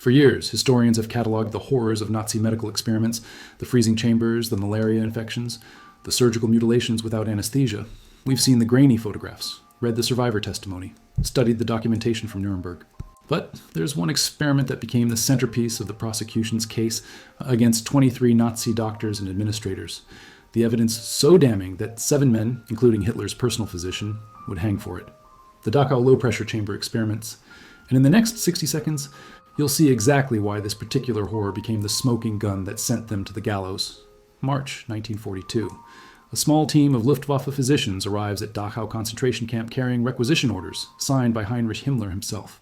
For years, historians have cataloged the horrors of Nazi medical experiments, the freezing chambers, the malaria infections, the surgical mutilations without anesthesia. We've seen the grainy photographs, read the survivor testimony, studied the documentation from Nuremberg. But there's one experiment that became the centerpiece of the prosecution's case against 23 Nazi doctors and administrators. The evidence so damning that 7 men, including Hitler's personal physician, would hang for it. The Dachau low-pressure chamber experiments. And in the next 60 seconds, you'll see exactly why this particular horror became the smoking gun that sent them to the gallows. March 1942. A small team of Luftwaffe physicians arrives at Dachau concentration camp carrying requisition orders signed by Heinrich Himmler himself.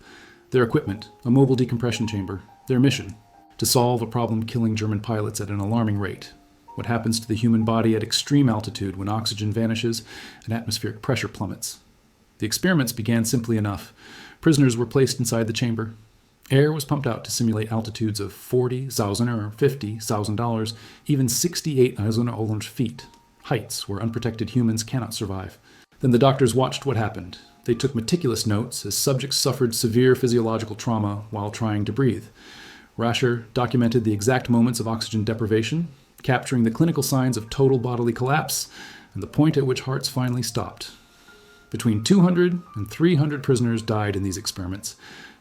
Their equipment, a mobile decompression chamber. Their mission, to solve a problem killing German pilots at an alarming rate. What happens to the human body at extreme altitude when oxygen vanishes and atmospheric pressure plummets. The experiments began simply enough. Prisoners were placed inside the chamber. Air was pumped out to simulate altitudes of 40,000 or 50,000 dollars, even 68,000 feet, heights where unprotected humans cannot survive. Then the doctors watched what happened. They took meticulous notes as subjects suffered severe physiological trauma while trying to breathe. Rascher documented the exact moments of oxygen deprivation, capturing the clinical signs of total bodily collapse and the point at which hearts finally stopped. Between 200 and 300 prisoners died in these experiments.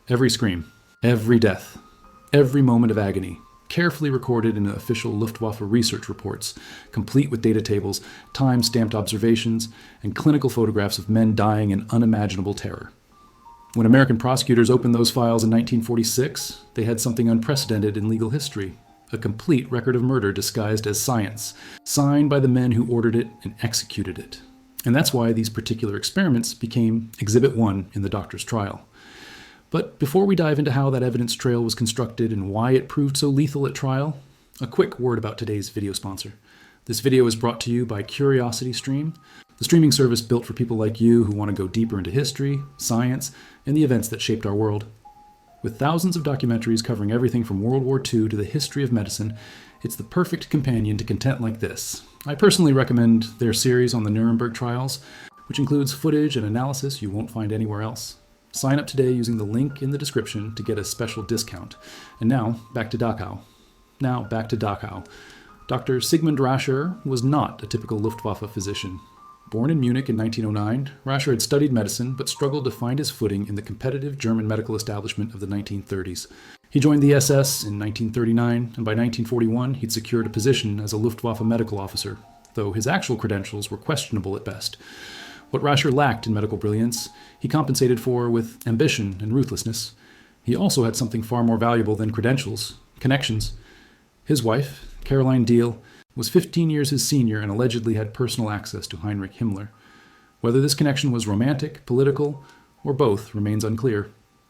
Every scream, every death, every moment of agony, carefully recorded in official Luftwaffe research reports, complete with data tables, time-stamped observations, and clinical photographs of men dying in unimaginable terror. When American prosecutors opened those files in 1946, they had something unprecedented in legal history, a complete record of murder disguised as science, signed by the men who ordered it and executed it. And that's why these particular experiments became Exhibit 1 in the doctor's trial. But before we dive into how that evidence trail was constructed and why it proved so lethal at trial, a quick word about today's video sponsor. This video is brought to you by CuriosityStream, the streaming service built for people like you who want to go deeper into history, science, and the events that shaped our world. With thousands of documentaries covering everything from World War II to the history of medicine, it's the perfect companion to content like this. I personally recommend their series on the Nuremberg trials, which includes footage and analysis you won't find anywhere else. Sign up today using the link in the description to get a special discount. And now, back to Dachau. Dr. Sigmund Rascher was not a typical Luftwaffe physician. Born in Munich in 1909, Rascher had studied medicine but struggled to find his footing in the competitive German medical establishment of the 1930s. He joined the SS in 1939, and by 1941 he'd secured a position as a Luftwaffe medical officer, though his actual credentials were questionable at best. What Rascher lacked in medical brilliance, he compensated for with ambition and ruthlessness. He also had something far more valuable than credentials: connections. His wife, Caroline Diehl, was 15 years his senior and allegedly had personal access to Heinrich Himmler. Whether this connection was romantic, political, or both remains unclear.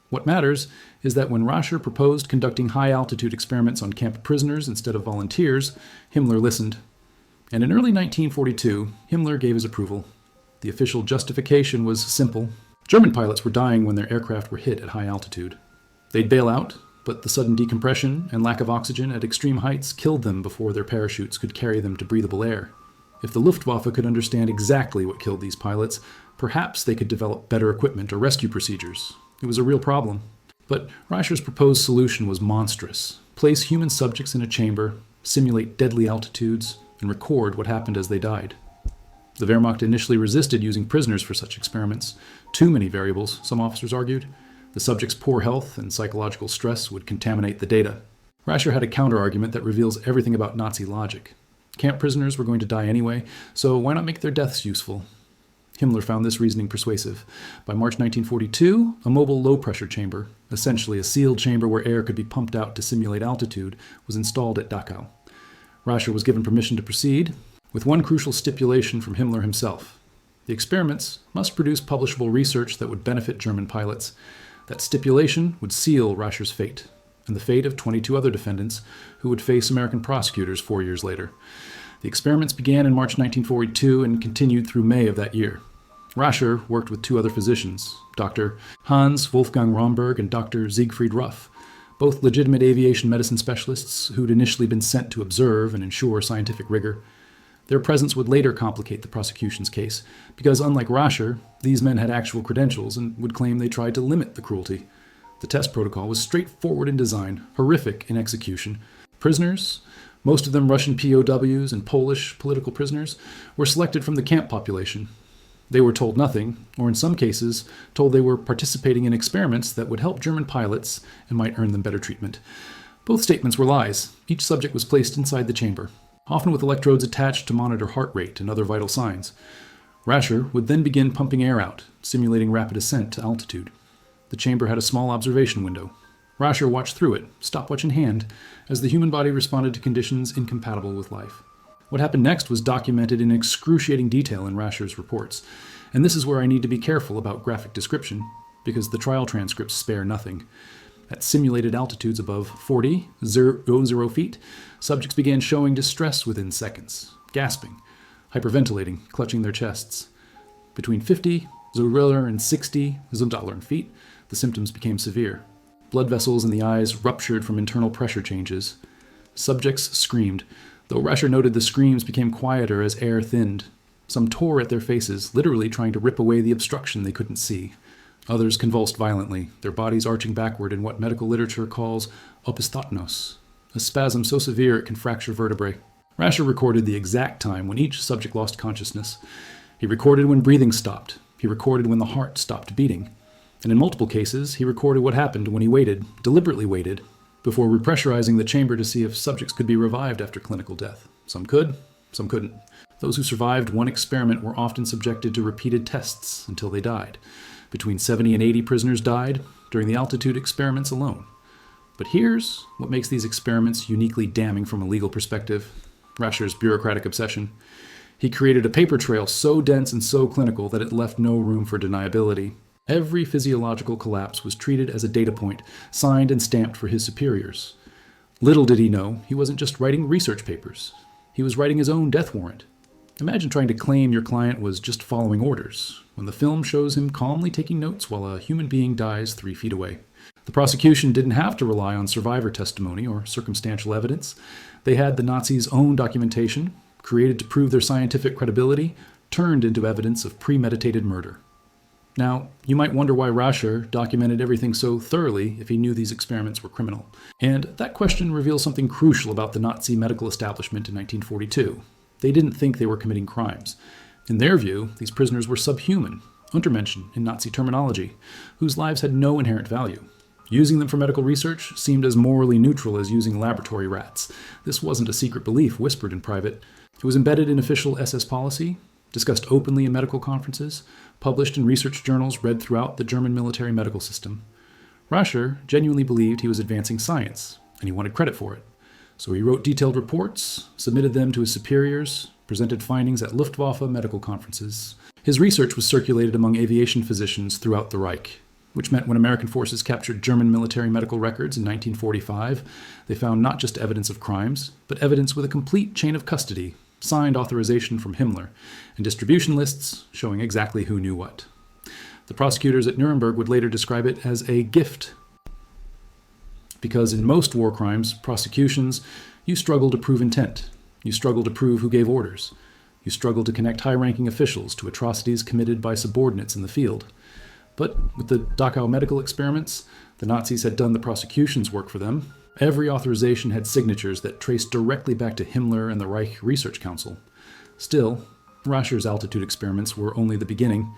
What matters is that when Rascher proposed conducting high-altitude experiments on camp prisoners instead of volunteers, Himmler listened. And in early 1942, Himmler gave his approval. The official justification was simple. German pilots were dying when their aircraft were hit at high altitude. They'd bail out, but the sudden decompression and lack of oxygen at extreme heights killed them before their parachutes could carry them to breathable air. If the Luftwaffe could understand exactly what killed these pilots, perhaps they could develop better equipment or rescue procedures. It was a real problem. But Rascher's proposed solution was monstrous. Place human subjects in a chamber, simulate deadly altitudes, and record what happened as they died. The Wehrmacht initially resisted using prisoners for such experiments. Too many variables, some officers argued. The subjects' poor health and psychological stress would contaminate the data. Rascher had a counter-argument that reveals everything about Nazi logic. Camp prisoners were going to die anyway, so why not make their deaths useful? Himmler found this reasoning persuasive. By March 1942, a mobile low-pressure chamber, essentially a sealed chamber where air could be pumped out to simulate altitude, was installed at Dachau. Rascher was given permission to proceed, with one crucial stipulation from Himmler himself. The experiments must produce publishable research that would benefit German pilots. That stipulation would seal Rascher's fate, and the fate of 22 other defendants who would face American prosecutors 4 years later. The experiments began in March 1942 and continued through May of that year. Rascher worked with 2 other physicians, Dr. Hans Wolfgang Romberg and Dr. Siegfried Ruff, both legitimate aviation medicine specialists who'd initially been sent to observe and ensure scientific rigor. Their presence would later complicate the prosecution's case, because unlike Rascher, these men had actual credentials and would claim they tried to limit the cruelty. The test protocol was straightforward in design, horrific in execution. Prisoners, most of them Russian POWs and Polish political prisoners, were selected from the camp population. They were told nothing, or in some cases, told they were participating in experiments that would help German pilots and might earn them better treatment. Both statements were lies. Each subject was placed inside the chamber, often with electrodes attached to monitor heart rate and other vital signs. Rascher would then begin pumping air out, simulating rapid ascent to altitude. The chamber had a small observation window. Rascher watched through it, stopwatch in hand, as the human body responded to conditions incompatible with life. What happened next was documented in excruciating detail in Rascher's reports, and this is where I need to be careful about graphic description, because the trial transcripts spare nothing. At simulated altitudes above 40 feet, subjects began showing distress within seconds, gasping, hyperventilating, clutching their chests. Between 50 and 60 feet, the symptoms became severe. Blood vessels in the eyes ruptured from internal pressure changes. Subjects screamed, though Rascher noted the screams became quieter as air thinned. Some tore at their faces, literally trying to rip away the obstruction they couldn't see. Others convulsed violently, their bodies arching backward in what medical literature calls opistotnos, a spasm so severe it can fracture vertebrae. Rascher recorded the exact time when each subject lost consciousness. He recorded when breathing stopped. He recorded when the heart stopped beating. And in multiple cases, he recorded what happened when he waited, deliberately waited, before repressurizing the chamber to see if subjects could be revived after clinical death. Some could, some couldn't. Those who survived one experiment were often subjected to repeated tests until they died. Between 70 and 80 prisoners died during the altitude experiments alone. But here's what makes these experiments uniquely damning from a legal perspective: Rascher's bureaucratic obsession. He created a paper trail so dense and so clinical that it left no room for deniability. Every physiological collapse was treated as a data point, signed and stamped for his superiors. Little did he know he wasn't just writing research papers. He was writing his own death warrant. Imagine trying to claim your client was just following orders, when the film shows him calmly taking notes while a human being dies 3 feet away. The prosecution didn't have to rely on survivor testimony or circumstantial evidence. They had the Nazis' own documentation, created to prove their scientific credibility, turned into evidence of premeditated murder. Now, you might wonder why Rascher documented everything so thoroughly if he knew these experiments were criminal. And that question reveals something crucial about the Nazi medical establishment in 1942. They didn't think they were committing crimes. In their view, these prisoners were subhuman, Untermenschen in Nazi terminology, whose lives had no inherent value. Using them for medical research seemed as morally neutral as using laboratory rats. This wasn't a secret belief whispered in private. It was embedded in official SS policy, discussed openly in medical conferences, published in research journals read throughout the German military medical system. Rascher genuinely believed he was advancing science, and he wanted credit for it. So he wrote detailed reports, submitted them to his superiors, presented findings at Luftwaffe medical conferences. His research was circulated among aviation physicians throughout the Reich, which meant when American forces captured German military medical records in 1945, they found not just evidence of crimes, but evidence with a complete chain of custody, signed authorization from Himmler, and distribution lists showing exactly who knew what. The prosecutors at Nuremberg would later describe it as a gift, because in most war crimes, prosecutions, you struggle to prove intent. You struggle to prove who gave orders. You struggle to connect high-ranking officials to atrocities committed by subordinates in the field. But with the Dachau medical experiments, the Nazis had done the prosecution's work for them. Every authorization had signatures that traced directly back to Himmler and the Reich Research Council. Still, Rascher's altitude experiments were only the beginning.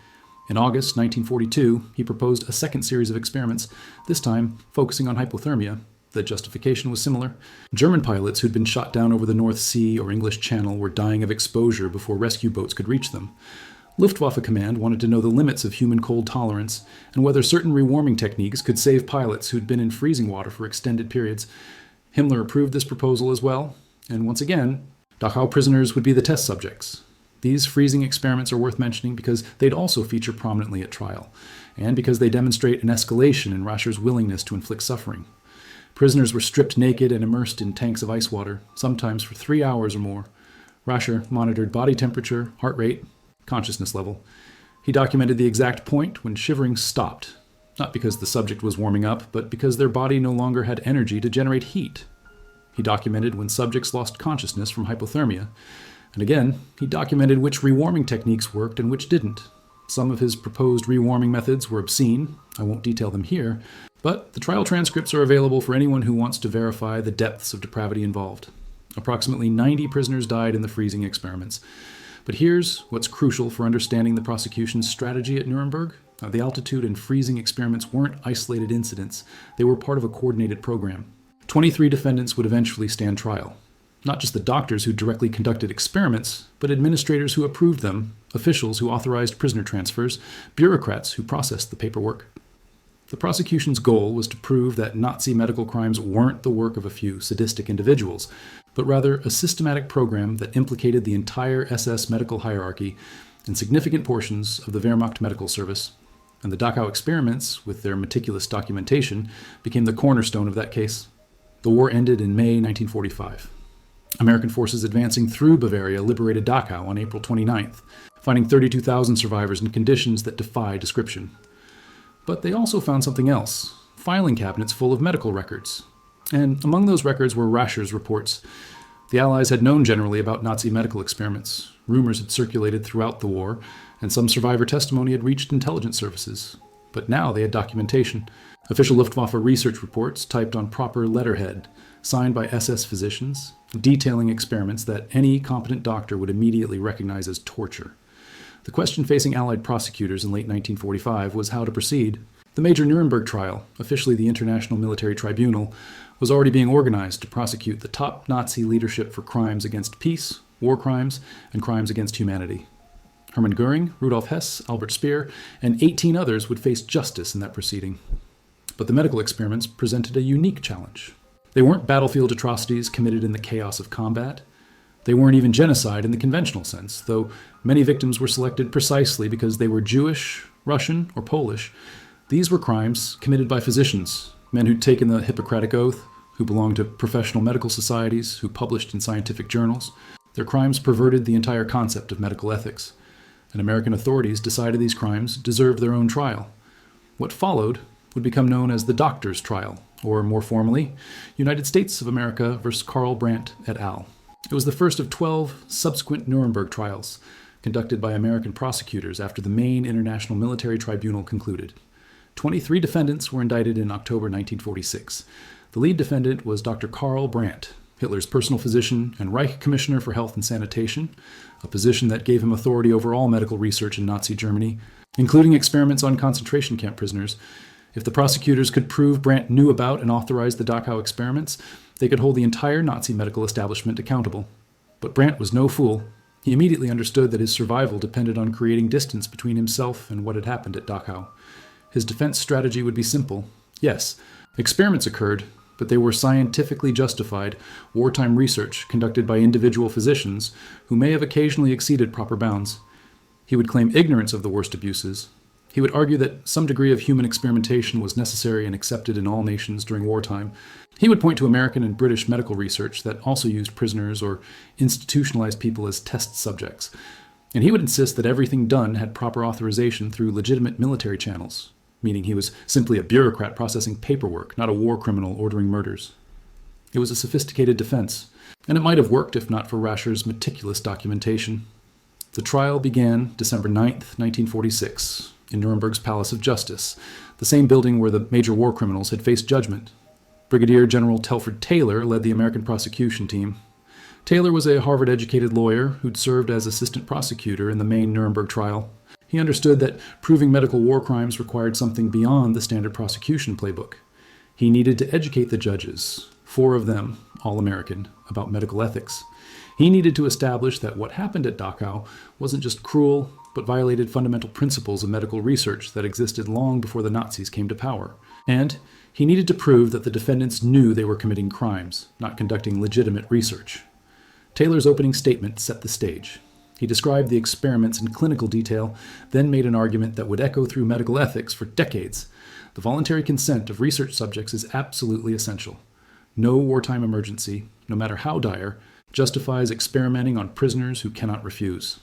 In August 1942, he proposed a second series of experiments, this time focusing on hypothermia. The justification was similar. German pilots who'd been shot down over the North Sea or English Channel were dying of exposure before rescue boats could reach them. Luftwaffe Command wanted to know the limits of human cold tolerance and whether certain rewarming techniques could save pilots who'd been in freezing water for extended periods. Himmler approved this proposal as well, and once again, Dachau prisoners would be the test subjects. These freezing experiments are worth mentioning because they'd also feature prominently at trial, and because they demonstrate an escalation in Rascher's willingness to inflict suffering. Prisoners were stripped naked and immersed in tanks of ice water, sometimes for 3 hours or more. Rascher monitored body temperature, heart rate, consciousness level. He documented the exact point when shivering stopped, not because the subject was warming up, but because their body no longer had energy to generate heat. He documented when subjects lost consciousness from hypothermia, and again, he documented which rewarming techniques worked and which didn't. Some of his proposed rewarming methods were obscene. I won't detail them here, but the trial transcripts are available for anyone who wants to verify the depths of depravity involved. Approximately 90 prisoners died in the freezing experiments. But here's what's crucial for understanding the prosecution's strategy at Nuremberg. The altitude and freezing experiments weren't isolated incidents. They were part of a coordinated program. 23 defendants would eventually stand trial. Not just the doctors who directly conducted experiments, but administrators who approved them, officials who authorized prisoner transfers, bureaucrats who processed the paperwork. The prosecution's goal was to prove that Nazi medical crimes weren't the work of a few sadistic individuals, but rather a systematic program that implicated the entire SS medical hierarchy and significant portions of the Wehrmacht medical service. And the Dachau experiments, with their meticulous documentation, became the cornerstone of that case. The war ended in May 1945. American forces advancing through Bavaria liberated Dachau on April 29th, finding 32,000 survivors in conditions that defy description. But they also found something else, filing cabinets full of medical records. And among those records were Rascher's reports. The Allies had known generally about Nazi medical experiments. Rumors had circulated throughout the war, and some survivor testimony had reached intelligence services. But now they had documentation. Official Luftwaffe research reports typed on proper letterhead, signed by SS physicians, detailing experiments that any competent doctor would immediately recognize as torture. The question facing Allied prosecutors in late 1945 was how to proceed. The major Nuremberg trial, officially the International Military Tribunal, was already being organized to prosecute the top Nazi leadership for crimes against peace, war crimes, and crimes against humanity. Hermann Göring, Rudolf Hess, Albert Speer, and 18 others would face justice in that proceeding. But the medical experiments presented a unique challenge. They weren't battlefield atrocities committed in the chaos of combat. They weren't even genocide in the conventional sense, though many victims were selected precisely because they were Jewish, Russian, or Polish. These were crimes committed by physicians, men who'd taken the Hippocratic Oath, who belonged to professional medical societies, who published in scientific journals. Their crimes perverted the entire concept of medical ethics, and American authorities decided these crimes deserved their own trial. What followed would become known as the Doctors' Trial, or more formally, United States of America versus Karl Brandt et al. It was the first of 12 subsequent Nuremberg trials conducted by American prosecutors after the main International Military Tribunal concluded. 23 defendants were indicted in October 1946. The lead defendant was Dr. Karl Brandt, Hitler's personal physician and Reich Commissioner for Health and Sanitation, a position that gave him authority over all medical research in Nazi Germany, including experiments on concentration camp prisoners. If the prosecutors could prove Brandt knew about and authorized the Dachau experiments, they could hold the entire Nazi medical establishment accountable. But Brandt was no fool. He immediately understood that his survival depended on creating distance between himself and what had happened at Dachau. His defense strategy would be simple. Yes, experiments occurred, but they were scientifically justified, wartime research conducted by individual physicians who may have occasionally exceeded proper bounds. He would claim ignorance of the worst abuses. He would argue that some degree of human experimentation was necessary and accepted in all nations during wartime. He would point to American and British medical research that also used prisoners or institutionalized people as test subjects. And he would insist that everything done had proper authorization through legitimate military channels, meaning he was simply a bureaucrat processing paperwork, not a war criminal ordering murders. It was a sophisticated defense, and it might have worked if not for Rascher's meticulous documentation. The trial began December 9th, 1946, in Nuremberg's Palace of Justice, the same building where the major war criminals had faced judgment. Brigadier General Telford Taylor led the American prosecution team. Taylor was a Harvard-educated lawyer who'd served as assistant prosecutor in the main Nuremberg trial. He understood that proving medical war crimes required something beyond the standard prosecution playbook. He needed to educate the judges, 4 of them, all American, about medical ethics. He needed to establish that what happened at Dachau wasn't just cruel, but violated fundamental principles of medical research that existed long before the Nazis came to power. And he needed to prove that the defendants knew they were committing crimes, not conducting legitimate research. Taylor's opening statement set the stage. He described the experiments in clinical detail, then made an argument that would echo through medical ethics for decades. The voluntary consent of research subjects is absolutely essential. No wartime emergency, no matter how dire, justifies experimenting on prisoners who cannot refuse.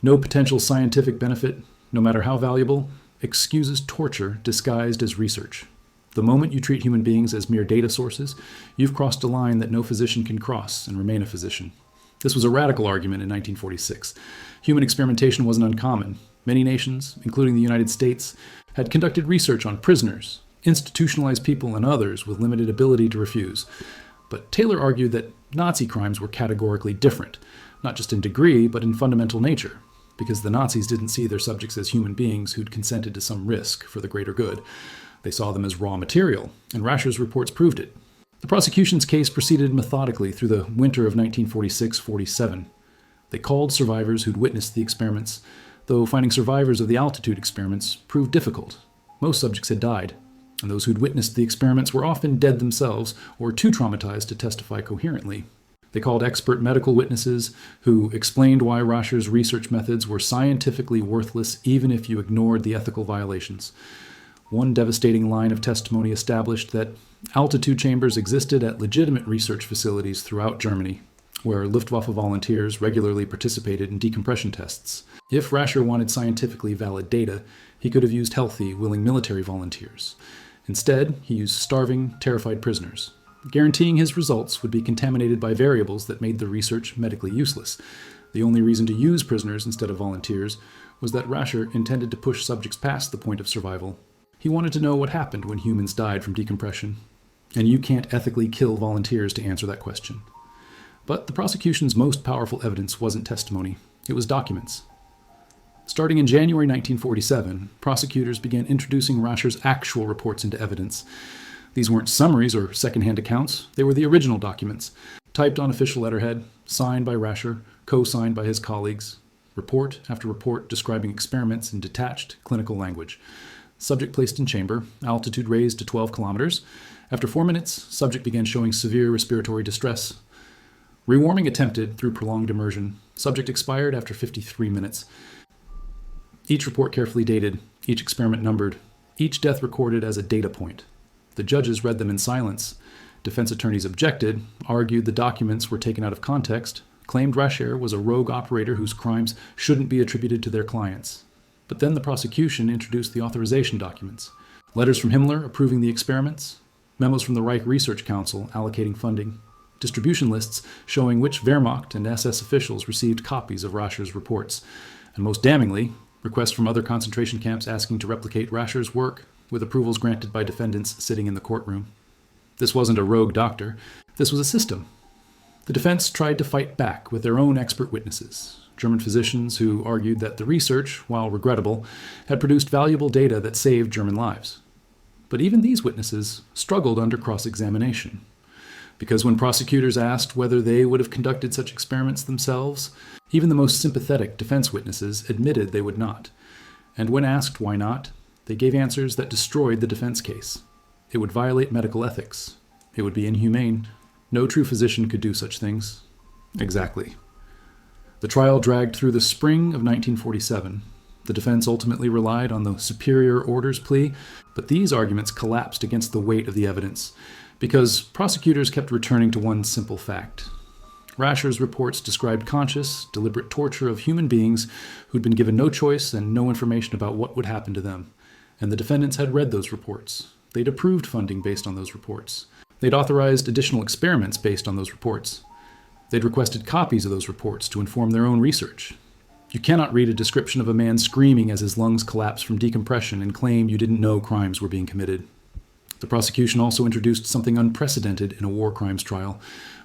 No potential scientific benefit, no matter how valuable, excuses torture disguised as research. The moment you treat human beings as mere data sources, you've crossed a line that no physician can cross and remain a physician. This was a radical argument in 1946. Human experimentation wasn't uncommon. Many nations, including the United States, had conducted research on prisoners, institutionalized people, and others with limited ability to refuse. But Taylor argued that Nazi crimes were categorically different, not just in degree, but in fundamental nature, because the Nazis didn't see their subjects as human beings who'd consented to some risk for the greater good. They saw them as raw material, and Rascher's reports proved it. The prosecution's case proceeded methodically through the winter of 1946-47. They called survivors who'd witnessed the experiments, though finding survivors of the altitude experiments proved difficult. Most subjects had died, and those who'd witnessed the experiments were often dead themselves or too traumatized to testify coherently. They called expert medical witnesses who explained why Rascher's research methods were scientifically worthless even if you ignored the ethical violations. One devastating line of testimony established that altitude chambers existed at legitimate research facilities throughout Germany, where Luftwaffe volunteers regularly participated in decompression tests. If Rascher wanted scientifically valid data, he could have used healthy, willing military volunteers. Instead, he used starving, terrified prisoners, guaranteeing his results would be contaminated by variables that made the research medically useless. The only reason to use prisoners instead of volunteers was that Rascher intended to push subjects past the point of survival. He wanted to know what happened when humans died from decompression, and you can't ethically kill volunteers to answer that question. But the prosecution's most powerful evidence wasn't testimony, it was documents. Starting in January 1947, prosecutors began introducing Rascher's actual reports into evidence. These weren't summaries or second-hand accounts, they were the original documents, typed on official letterhead, signed by Rascher, co-signed by his colleagues, report after report describing experiments in detached clinical language. Subject placed in chamber, altitude raised to 12 kilometers. After 4 minutes, subject began showing severe respiratory distress. Rewarming attempted through prolonged immersion. Subject expired after 53 minutes. Each report carefully dated, each experiment numbered, each death recorded as a data point. The judges read them in silence. Defense attorneys objected, argued the documents were taken out of context, claimed Rascher was a rogue operator whose crimes shouldn't be attributed to their clients. But then the prosecution introduced the authorization documents. Letters from Himmler approving the experiments, memos from the Reich Research Council allocating funding, distribution lists showing which Wehrmacht and SS officials received copies of Rascher's reports, and most damningly, requests from other concentration camps asking to replicate Rascher's work, with approvals granted by defendants sitting in the courtroom. This wasn't a rogue doctor. This was a system. The defense tried to fight back with their own expert witnesses, German physicians who argued that the research, while regrettable, had produced valuable data that saved German lives. But even these witnesses struggled under cross-examination, because when prosecutors asked whether they would have conducted such experiments themselves, even the most sympathetic defense witnesses admitted they would not. And when asked why not, they gave answers that destroyed the defense case. It would violate medical ethics. It would be inhumane. No true physician could do such things. Exactly. The trial dragged through the spring of 1947. The defense ultimately relied on the superior orders plea, but these arguments collapsed against the weight of the evidence, because prosecutors kept returning to one simple fact. Rascher's reports described conscious, deliberate torture of human beings who'd been given no choice and no information about what would happen to them. And the defendants had read those reports. They'd approved funding based on those reports. They'd authorized additional experiments based on those reports. They'd requested copies of those reports to inform their own research. You cannot read a description of a man screaming as his lungs collapse from decompression and claim you didn't know crimes were being committed. The prosecution also introduced something unprecedented in a war crimes trial: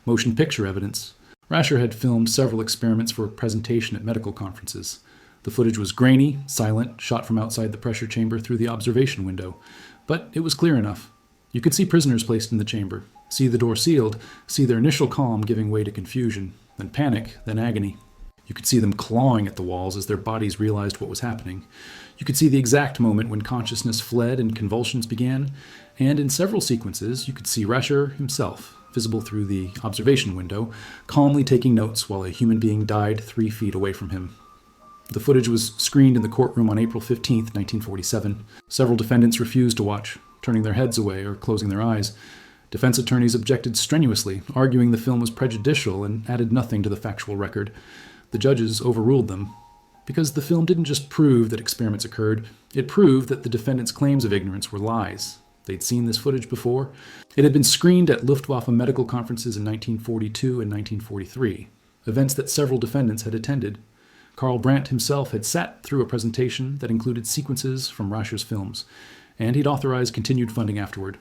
motion picture evidence. Rascher had filmed several experiments for presentation at medical conferences. The footage was grainy, silent, shot from outside the pressure chamber through the observation window. But it was clear enough. You could see prisoners placed in the chamber, see the door sealed, see their initial calm giving way to confusion, then panic, then agony. You could see them clawing at the walls as their bodies realized what was happening. You could see the exact moment when consciousness fled and convulsions began, and in several sequences you could see Rascher himself, visible through the observation window, calmly taking notes while a human being died 3 feet away from him. The footage was screened in the courtroom on April 15, 1947. Several defendants refused to watch, turning their heads away or closing their eyes. Defense attorneys objected strenuously, arguing the film was prejudicial and added nothing to the factual record. The judges overruled them, because the film didn't just prove that experiments occurred, it proved that the defendants' claims of ignorance were lies. They'd seen this footage before. It had been screened at Luftwaffe medical conferences in 1942 and 1943, events that several defendants had attended. Karl Brandt himself had sat through a presentation that included sequences from Rascher's films, and he'd authorized continued funding afterward.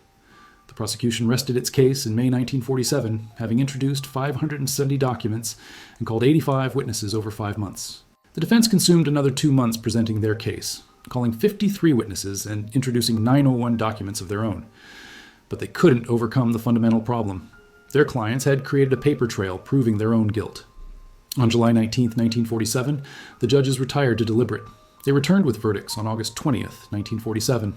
The prosecution rested its case in May 1947, having introduced 570 documents and called 85 witnesses over 5 months. The defense consumed another 2 months presenting their case, calling 53 witnesses and introducing 901 documents of their own. But they couldn't overcome the fundamental problem. Their clients had created a paper trail proving their own guilt. On July 19, 1947, the judges retired to deliberate. They returned with verdicts on August 20th, 1947.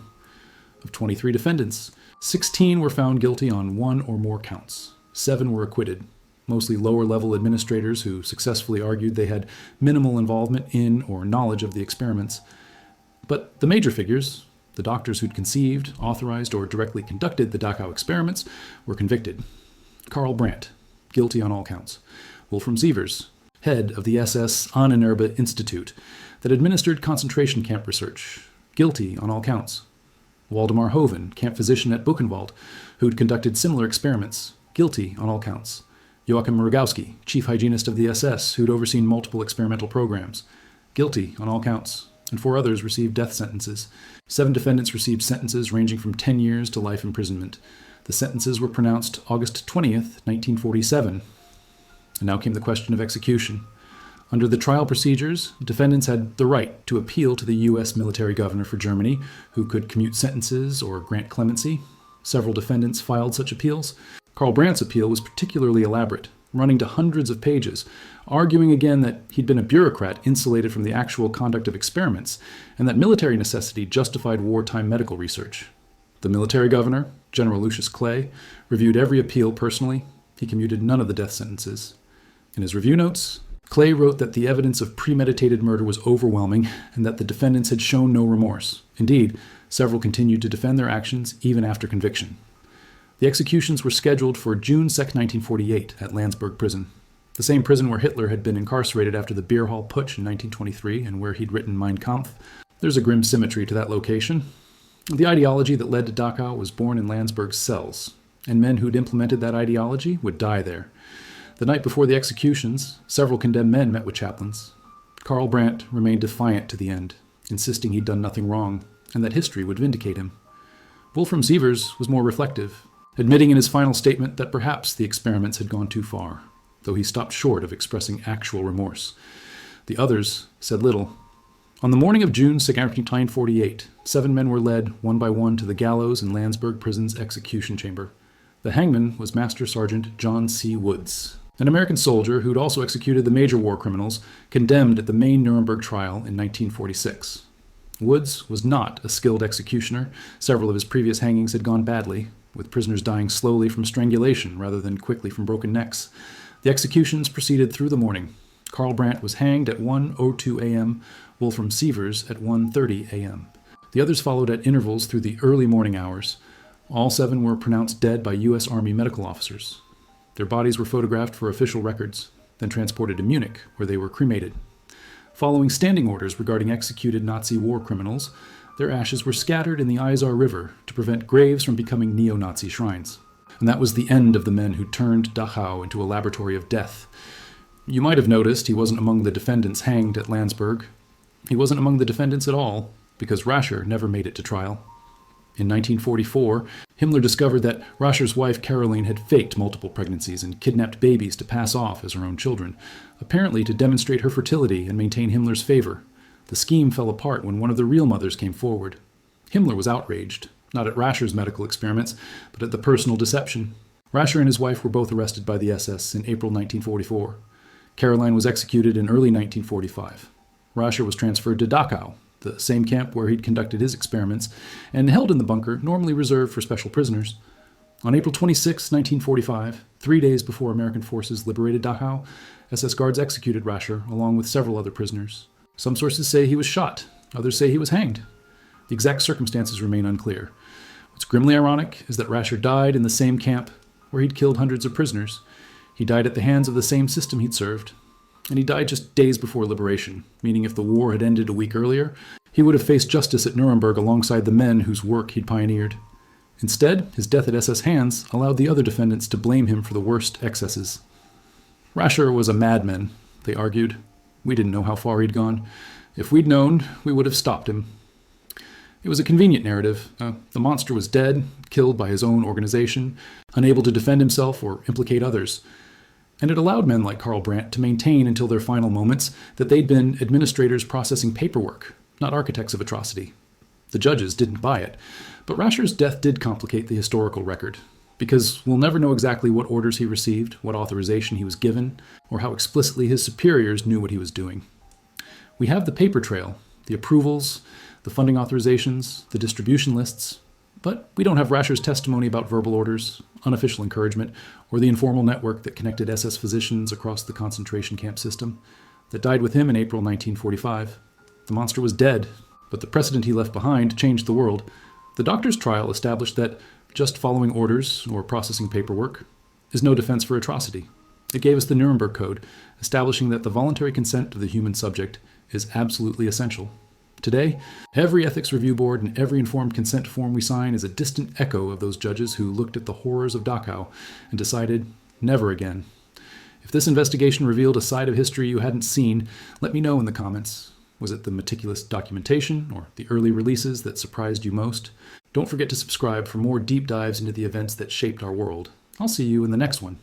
Of 23 defendants, 16 were found guilty on 1 or more counts. 7 were acquitted, mostly lower-level administrators who successfully argued they had minimal involvement in or knowledge of the experiments. But the major figures, the doctors who'd conceived, authorized, or directly conducted the Dachau experiments, were convicted. Karl Brandt, guilty on all counts. Wolfram Sievers, head of the SS Ahnenerbe Institute that administered concentration camp research, guilty on all counts. Waldemar Hoven, camp physician at Buchenwald, who'd conducted similar experiments, guilty on all counts. Joachim Rogowski, chief hygienist of the SS, who'd overseen multiple experimental programs, guilty on all counts. And 4 others received death sentences. 7 defendants received sentences ranging from 10 years to life imprisonment. The sentences were pronounced August 20th, 1947. And now came the question of execution. Under the trial procedures, defendants had the right to appeal to the U.S. military governor for Germany, who could commute sentences or grant clemency. Several defendants filed such appeals. Karl Brandt's appeal was particularly elaborate, running to hundreds of pages, arguing again that he'd been a bureaucrat insulated from the actual conduct of experiments, and that military necessity justified wartime medical research. The military governor, General Lucius Clay, reviewed every appeal personally. He commuted none of the death sentences. In his review notes, Clay wrote that the evidence of premeditated murder was overwhelming and that the defendants had shown no remorse. Indeed, several continued to defend their actions even after conviction. The executions were scheduled for June 2, 1948, at Landsberg prison, the same prison where Hitler had been incarcerated after the Beer Hall Putsch in 1923 and where he'd written Mein Kampf. There's a grim symmetry to that location. The ideology that led to Dachau was born in Landsberg's cells, and men who'd implemented that ideology would die there. The night before the executions, several condemned men met with chaplains. Karl Brandt remained defiant to the end, insisting he'd done nothing wrong, and that history would vindicate him. Wolfram Sievers was more reflective, admitting in his final statement that perhaps the experiments had gone too far, though he stopped short of expressing actual remorse. The others said little. On the morning of June 2, 1948, 7 men were led, one by one, to the gallows in Landsberg prison's execution chamber. The hangman was Master Sergeant John C. Woods, an American soldier who'd also executed the major war criminals condemned at the main Nuremberg trial in 1946. Woods was not a skilled executioner. Several of his previous hangings had gone badly, with prisoners dying slowly from strangulation rather than quickly from broken necks. The executions proceeded through the morning. Karl Brandt was hanged at 1:02 a.m., Wolfram Sievers at 1:30 a.m. The others followed at intervals through the early morning hours. All 7 were pronounced dead by U.S. Army medical officers. Their bodies were photographed for official records, then transported to Munich, where they were cremated. Following standing orders regarding executed Nazi war criminals, their ashes were scattered in the Isar River to prevent graves from becoming neo-Nazi shrines. And that was the end of the men who turned Dachau into a laboratory of death. You might have noticed he wasn't among the defendants hanged at Landsberg. He wasn't among the defendants at all, because Rascher never made it to trial. In 1944, Himmler discovered that Rascher's wife Caroline had faked multiple pregnancies and kidnapped babies to pass off as her own children, apparently to demonstrate her fertility and maintain Himmler's favor. The scheme fell apart when one of the real mothers came forward. Himmler was outraged, not at Rascher's medical experiments, but at the personal deception. Rascher and his wife were both arrested by the SS in April 1944. Caroline was executed in early 1945. Rascher was transferred to Dachau, the same camp where he'd conducted his experiments, and held in the bunker normally reserved for special prisoners. On April 26, 1945, 3 days before American forces liberated Dachau, SS guards executed Rascher along with several other prisoners. Some sources say he was shot, others say he was hanged. The exact circumstances remain unclear. What's grimly ironic is that Rascher died in the same camp where he'd killed hundreds of prisoners. He died at the hands of the same system he'd served. And he died just days before liberation, meaning if the war had ended a week earlier, he would have faced justice at Nuremberg alongside the men whose work he'd pioneered. Instead, his death at SS hands allowed the other defendants to blame him for the worst excesses. Rascher was a madman, they argued. We didn't know how far he'd gone. If we'd known, we would have stopped him. It was a convenient narrative. The monster was dead, killed by his own organization, unable to defend himself or implicate others. And it allowed men like Karl Brandt to maintain until their final moments that they'd been administrators processing paperwork, not architects of atrocity. The judges didn't buy it, but Rascher's death did complicate the historical record, because we'll never know exactly what orders he received, what authorization he was given, or how explicitly his superiors knew what he was doing. We have the paper trail, the approvals, the funding authorizations, the distribution lists, but we don't have Rascher's testimony about verbal orders, unofficial encouragement, or the informal network that connected SS physicians across the concentration camp system that died with him in April 1945. The monster was dead, but the precedent he left behind changed the world. The doctor's trial established that just following orders or processing paperwork is no defense for atrocity. It gave us the Nuremberg Code, establishing that the voluntary consent of the human subject is absolutely essential. Today, every ethics review board and every informed consent form we sign is a distant echo of those judges who looked at the horrors of Dachau and decided, never again. If this investigation revealed a side of history you hadn't seen, let me know in the comments. Was it the meticulous documentation or the early releases that surprised you most? Don't forget to subscribe for more deep dives into the events that shaped our world. I'll see you in the next one.